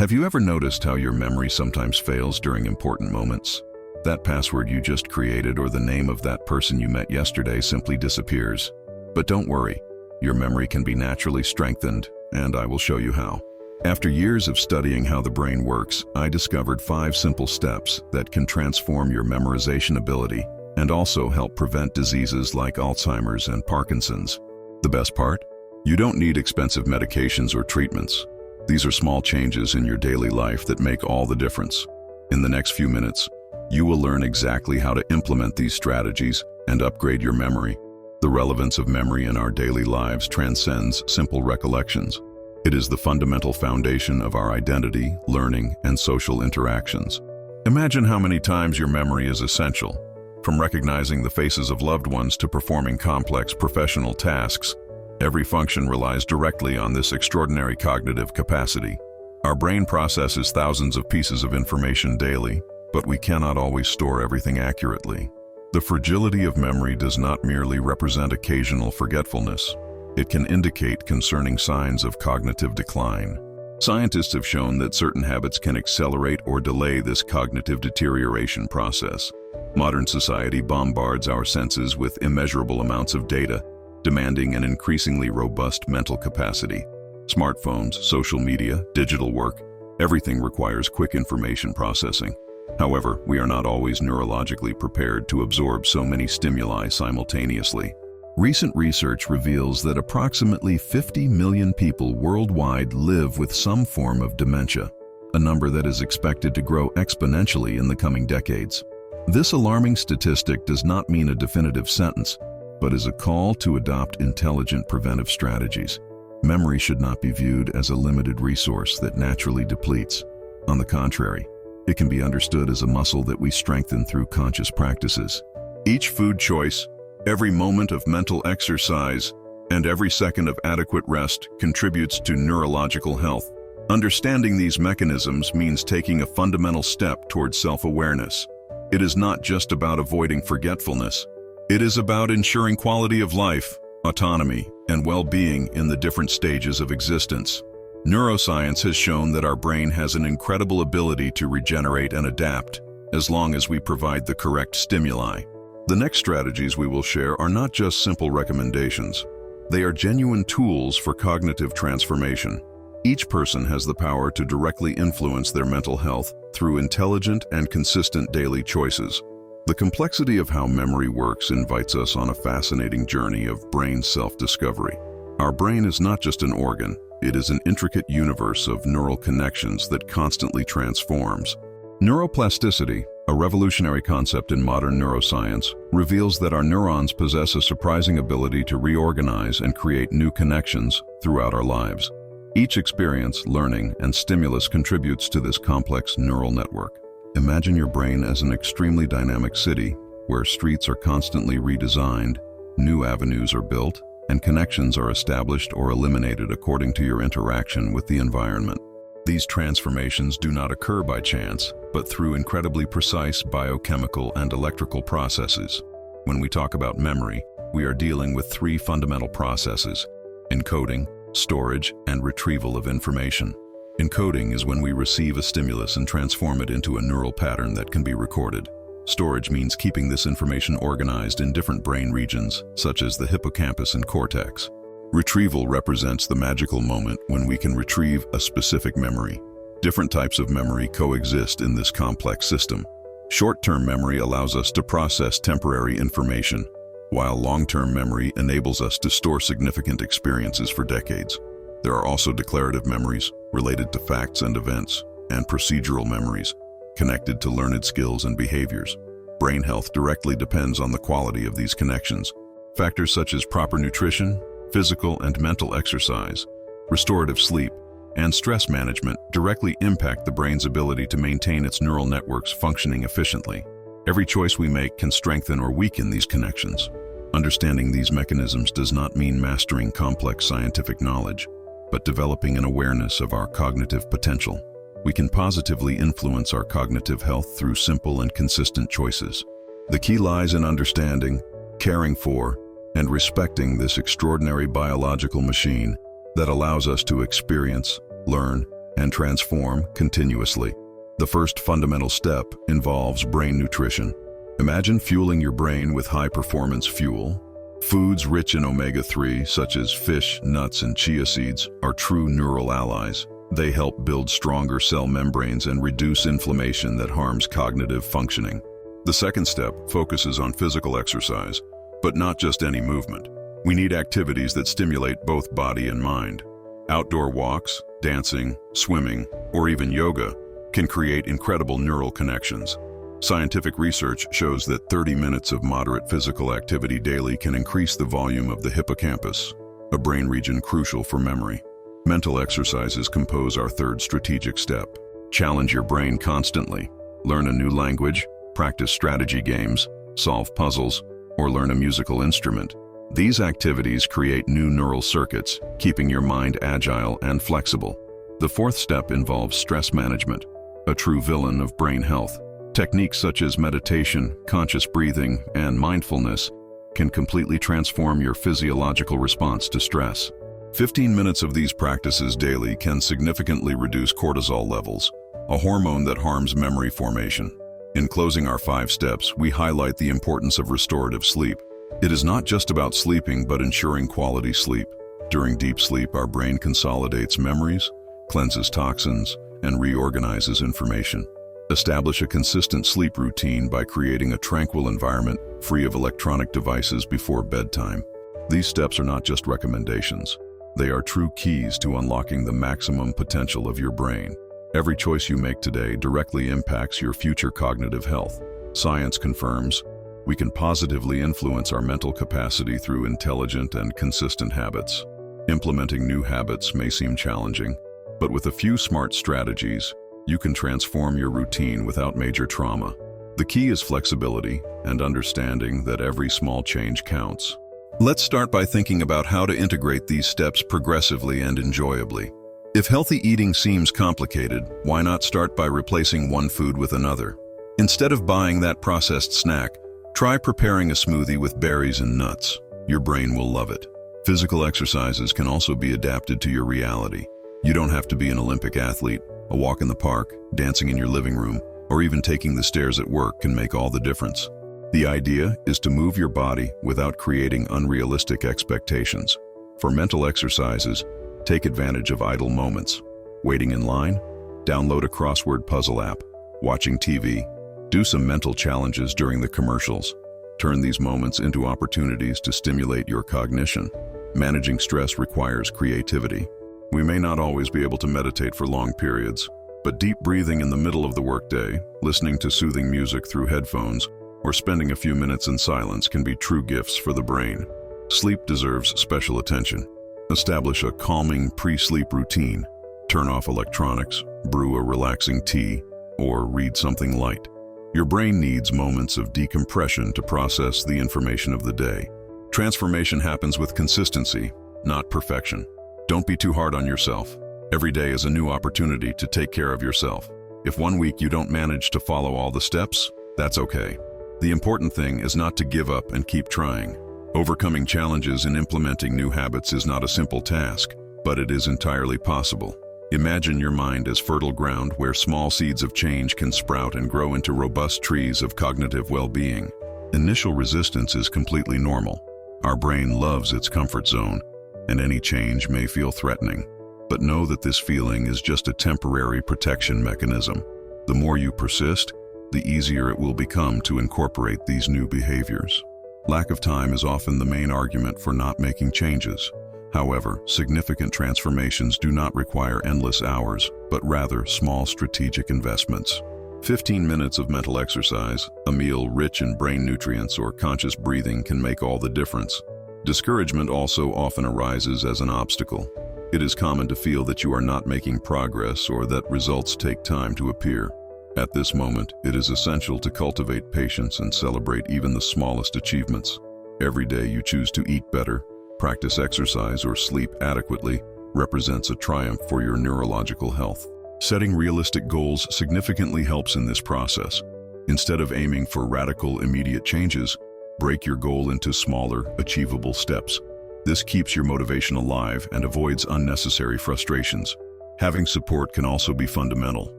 Have you ever noticed how your memory sometimes fails during important moments? That password you just created or the name of that person you met yesterday simply disappears. But don't worry, your memory can be naturally strengthened, and I will show you how. After years of studying how the brain works, I discovered 5 simple steps that can transform your memorization ability and also help prevent diseases like Alzheimer's and Parkinson's. The best part? You don't need expensive medications or treatments. These are small changes in your daily life that make all the difference. In the next few minutes, you will learn exactly how to implement these strategies and upgrade your memory. The relevance of memory in our daily lives transcends simple recollections. It is the fundamental foundation of our identity, learning, and social interactions. Imagine how many times your memory is essential. From recognizing the faces of loved ones to performing complex professional tasks, every function relies directly on this extraordinary cognitive capacity. Our brain processes thousands of pieces of information daily, but we cannot always store everything accurately. The fragility of memory does not merely represent occasional forgetfulness. It can indicate concerning signs of cognitive decline. Scientists have shown that certain habits can accelerate or delay this cognitive deterioration process. Modern society bombards our senses with immeasurable amounts of data, demanding an increasingly robust mental capacity. Smartphones, social media, digital work, everything requires quick information processing. However, we are not always neurologically prepared to absorb so many stimuli simultaneously. Recent research reveals that approximately 50 million people worldwide live with some form of dementia, a number that is expected to grow exponentially in the coming decades. This alarming statistic does not mean a definitive sentence, but is a call to adopt intelligent preventive strategies. Memory should not be viewed as a limited resource that naturally depletes. On the contrary, it can be understood as a muscle that we strengthen through conscious practices. Each food choice, every moment of mental exercise, and every second of adequate rest contributes to neurological health. Understanding these mechanisms means taking a fundamental step towards self-awareness. It is not just about avoiding forgetfulness. It is about ensuring quality of life, autonomy, and well-being in the different stages of existence. Neuroscience has shown that our brain has an incredible ability to regenerate and adapt, as long as we provide the correct stimuli. The next strategies we will share are not just simple recommendations. They are genuine tools for cognitive transformation. Each person has the power to directly influence their mental health through intelligent and consistent daily choices. The complexity of how memory works invites us on a fascinating journey of brain self-discovery. Our brain is not just an organ, it is an intricate universe of neural connections that constantly transforms. Neuroplasticity, a revolutionary concept in modern neuroscience, reveals that our neurons possess a surprising ability to reorganize and create new connections throughout our lives. Each experience, learning, and stimulus contributes to this complex neural network. Imagine your brain as an extremely dynamic city where streets are constantly redesigned, new avenues are built, and connections are established or eliminated according to your interaction with the environment. These transformations do not occur by chance, but through incredibly precise biochemical and electrical processes. When we talk about memory, we are dealing with 3 fundamental processes: encoding, storage, and retrieval of information. Encoding is when we receive a stimulus and transform it into a neural pattern that can be recorded. Storage means keeping this information organized in different brain regions, such as the hippocampus and cortex. Retrieval represents the magical moment when we can retrieve a specific memory. Different types of memory coexist in this complex system. Short-term memory allows us to process temporary information, while long-term memory enables us to store significant experiences for decades. There are also declarative memories, related to facts and events, and procedural memories, connected to learned skills and behaviors. Brain health directly depends on the quality of these connections. Factors such as proper nutrition, physical and mental exercise, restorative sleep, and stress management directly impact the brain's ability to maintain its neural networks functioning efficiently. Every choice we make can strengthen or weaken these connections. Understanding these mechanisms does not mean mastering complex scientific knowledge, but developing an awareness of our cognitive potential. We can positively influence our cognitive health through simple and consistent choices. The key lies in understanding, caring for, and respecting this extraordinary biological machine that allows us to experience, learn, and transform continuously. The first fundamental step involves brain nutrition. Imagine fueling your brain with high-performance fuel. Foods rich in omega-3, such as fish, nuts, and chia seeds, are true neural allies. They help build stronger cell membranes and reduce inflammation that harms cognitive functioning. The second step focuses on physical exercise, but not just any movement. We need activities that stimulate both body and mind. Outdoor walks, dancing, swimming, or even yoga can create incredible neural connections. Scientific research shows that 30 minutes of moderate physical activity daily can increase the volume of the hippocampus, a brain region crucial for memory. Mental exercises compose our third strategic step. Challenge your brain constantly. Learn a new language, practice strategy games, solve puzzles, or learn a musical instrument. These activities create new neural circuits, keeping your mind agile and flexible. The fourth step involves stress management, a true villain of brain health. Techniques such as meditation, conscious breathing, and mindfulness can completely transform your physiological response to stress. 15 minutes of these practices daily can significantly reduce cortisol levels, a hormone that harms memory formation. In closing our 5 steps, we highlight the importance of restorative sleep. It is not just about sleeping, but ensuring quality sleep. During deep sleep, our brain consolidates memories, cleanses toxins, and reorganizes information. Establish a consistent sleep routine by creating a tranquil environment free of electronic devices before bedtime. These steps are not just recommendations. They are true keys to unlocking the maximum potential of your brain. Every choice you make today directly impacts your future cognitive health. Science confirms we can positively influence our mental capacity through intelligent and consistent habits. Implementing new habits may seem challenging, but with a few smart strategies, you can transform your routine without major trauma. The key is flexibility and understanding that every small change counts. Let's start by thinking about how to integrate these steps progressively and enjoyably. If healthy eating seems complicated, why not start by replacing one food with another? Instead of buying that processed snack, try preparing a smoothie with berries and nuts. Your brain will love it. Physical exercises can also be adapted to your reality. You don't have to be an Olympic athlete. A walk in the park, dancing in your living room, or even taking the stairs at work can make all the difference. The idea is to move your body without creating unrealistic expectations. For mental exercises, take advantage of idle moments. Waiting in line? Download a crossword puzzle app. Watching TV? Do some mental challenges during the commercials. Turn these moments into opportunities to stimulate your cognition. Managing stress requires creativity. We may not always be able to meditate for long periods, but deep breathing in the middle of the workday, listening to soothing music through headphones, or spending a few minutes in silence can be true gifts for the brain. Sleep deserves special attention. Establish a calming pre-sleep routine. Turn off electronics, brew a relaxing tea, or read something light. Your brain needs moments of decompression to process the information of the day. Transformation happens with consistency, not perfection. Don't be too hard on yourself. Every day is a new opportunity to take care of yourself. If one week you don't manage to follow all the steps, that's okay. The important thing is not to give up and keep trying. Overcoming challenges and implementing new habits is not a simple task, but it is entirely possible. Imagine your mind as fertile ground where small seeds of change can sprout and grow into robust trees of cognitive well-being. Initial resistance is completely normal. Our brain loves its comfort zone, and any change may feel threatening. But know that this feeling is just a temporary protection mechanism. The more you persist, the easier it will become to incorporate these new behaviors. Lack of time is often the main argument for not making changes. However, significant transformations do not require endless hours, but rather small strategic investments. 15 minutes of mental exercise, a meal rich in brain nutrients, or conscious breathing can make all the difference. Discouragement also often arises as an obstacle. It is common to feel that you are not making progress or that results take time to appear. At this moment, it is essential to cultivate patience and celebrate even the smallest achievements. Every day you choose to eat better, practice exercise, or sleep adequately represents a triumph for your neurological health. Setting realistic goals significantly helps in this process. Instead of aiming for radical, immediate changes, break your goal into smaller, achievable steps. This keeps your motivation alive and avoids unnecessary frustrations. Having support can also be fundamental.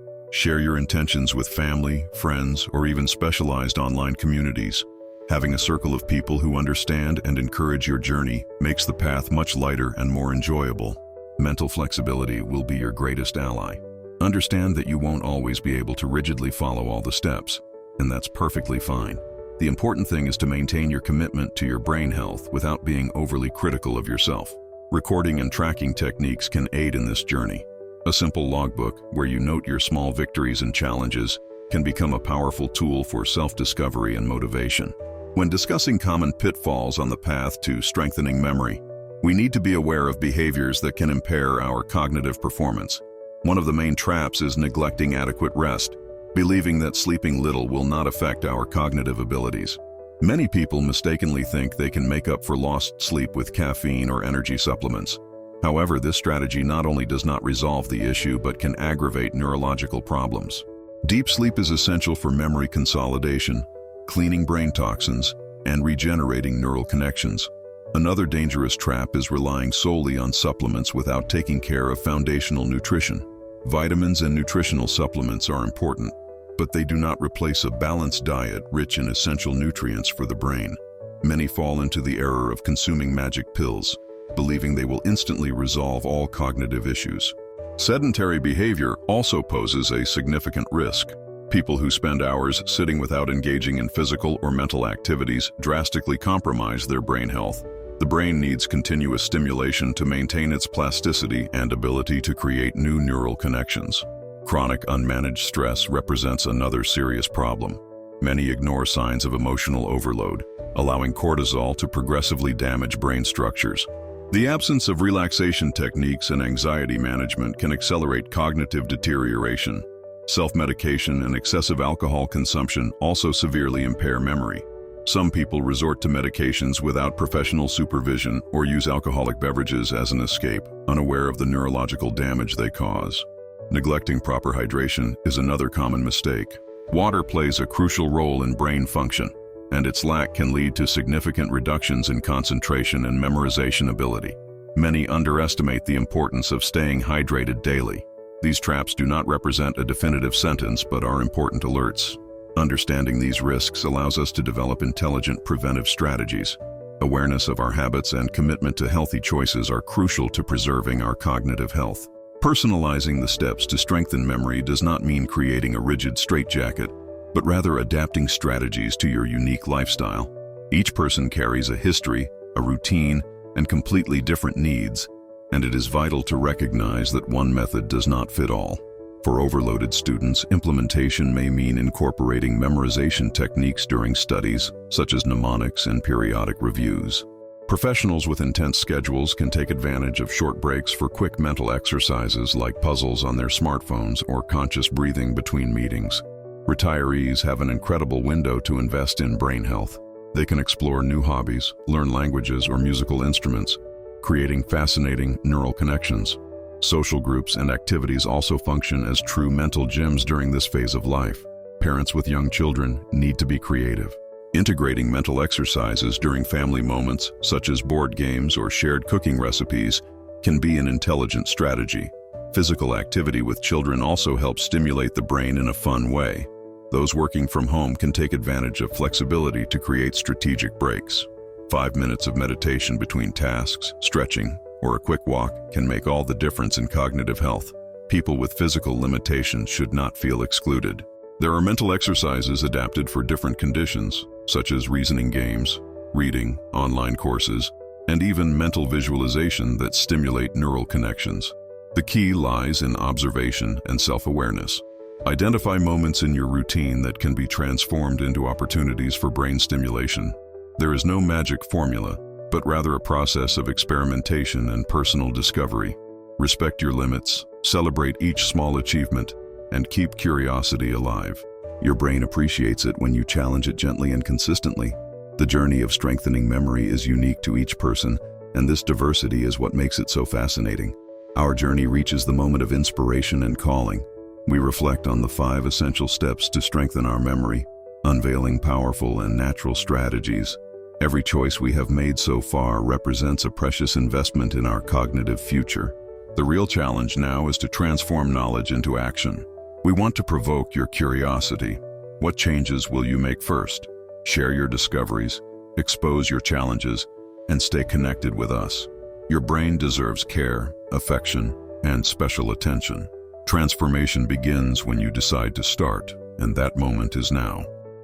Share your intentions with family, friends, or even specialized online communities. Having a circle of people who understand and encourage your journey makes the path much lighter and more enjoyable. Mental flexibility will be your greatest ally. Understand that you won't always be able to rigidly follow all the steps, and that's perfectly fine. The important thing is to maintain your commitment to your brain health without being overly critical of yourself. Recording and tracking techniques can aid in this journey. A simple logbook where you note your small victories and challenges can become a powerful tool for self-discovery and motivation. When discussing common pitfalls on the path to strengthening memory, we need to be aware of behaviors that can impair our cognitive performance. One of the main traps is neglecting adequate rest, believing that sleeping little will not affect our cognitive abilities. Many people mistakenly think they can make up for lost sleep with caffeine or energy supplements. However, this strategy not only does not resolve the issue but can aggravate neurological problems. Deep sleep is essential for memory consolidation, cleaning brain toxins, and regenerating neural connections. Another dangerous trap is relying solely on supplements without taking care of foundational nutrition. Vitamins and nutritional supplements are important, but they do not replace a balanced diet rich in essential nutrients for the brain. Many fall into the error of consuming magic pills, believing they will instantly resolve all cognitive issues. Sedentary behavior also poses a significant risk. People who spend hours sitting without engaging in physical or mental activities drastically compromise their brain health. The brain needs continuous stimulation to maintain its plasticity and ability to create new neural connections. Chronic unmanaged stress represents another serious problem. Many ignore signs of emotional overload, allowing cortisol to progressively damage brain structures. The absence of relaxation techniques and anxiety management can accelerate cognitive deterioration. Self-medication and excessive alcohol consumption also severely impair memory. Some people resort to medications without professional supervision or use alcoholic beverages as an escape, unaware of the neurological damage they cause. Neglecting proper hydration is another common mistake. Water plays a crucial role in brain function, and its lack can lead to significant reductions in concentration and memorization ability. Many underestimate the importance of staying hydrated daily. These traps do not represent a definitive sentence but are important alerts. Understanding these risks allows us to develop intelligent preventive strategies. Awareness of our habits and commitment to healthy choices are crucial to preserving our cognitive health. Personalizing the steps to strengthen memory does not mean creating a rigid straitjacket, but rather adapting strategies to your unique lifestyle. Each person carries a history, a routine, and completely different needs, and it is vital to recognize that one method does not fit all. For overloaded students, implementation may mean incorporating memorization techniques during studies, such as mnemonics and periodic reviews. Professionals with intense schedules can take advantage of short breaks for quick mental exercises like puzzles on their smartphones or conscious breathing between meetings. Retirees have an incredible window to invest in brain health. They can explore new hobbies, learn languages or musical instruments, creating fascinating neural connections. Social groups and activities also function as true mental gyms during this phase of life. Parents with young children need to be creative. Integrating mental exercises during family moments, such as board games or shared cooking recipes, can be an intelligent strategy. Physical activity with children also helps stimulate the brain in a fun way. Those working from home can take advantage of flexibility to create strategic breaks. 5 minutes of meditation between tasks, stretching, or a quick walk can make all the difference in cognitive health. People with physical limitations should not feel excluded. There are mental exercises adapted for different conditions, such as reasoning games, reading, online courses, and even mental visualization that stimulate neural connections. The key lies in observation and self-awareness. Identify moments in your routine that can be transformed into opportunities for brain stimulation. There is no magic formula, but rather a process of experimentation and personal discovery. Respect your limits, celebrate each small achievement, and keep curiosity alive. Your brain appreciates it when you challenge it gently and consistently. The journey of strengthening memory is unique to each person, and this diversity is what makes it so fascinating. Our journey reaches the moment of inspiration and calling. We reflect on the 5 essential steps to strengthen our memory, unveiling powerful and natural strategies. Every choice we have made so far represents a precious investment in our cognitive future. The real challenge now is to transform knowledge into action. We want to provoke your curiosity. What changes will you make first? Share your discoveries, expose your challenges, and stay connected with us. Your brain deserves care, affection, and special attention. Transformation begins when you decide to start, and that moment is now.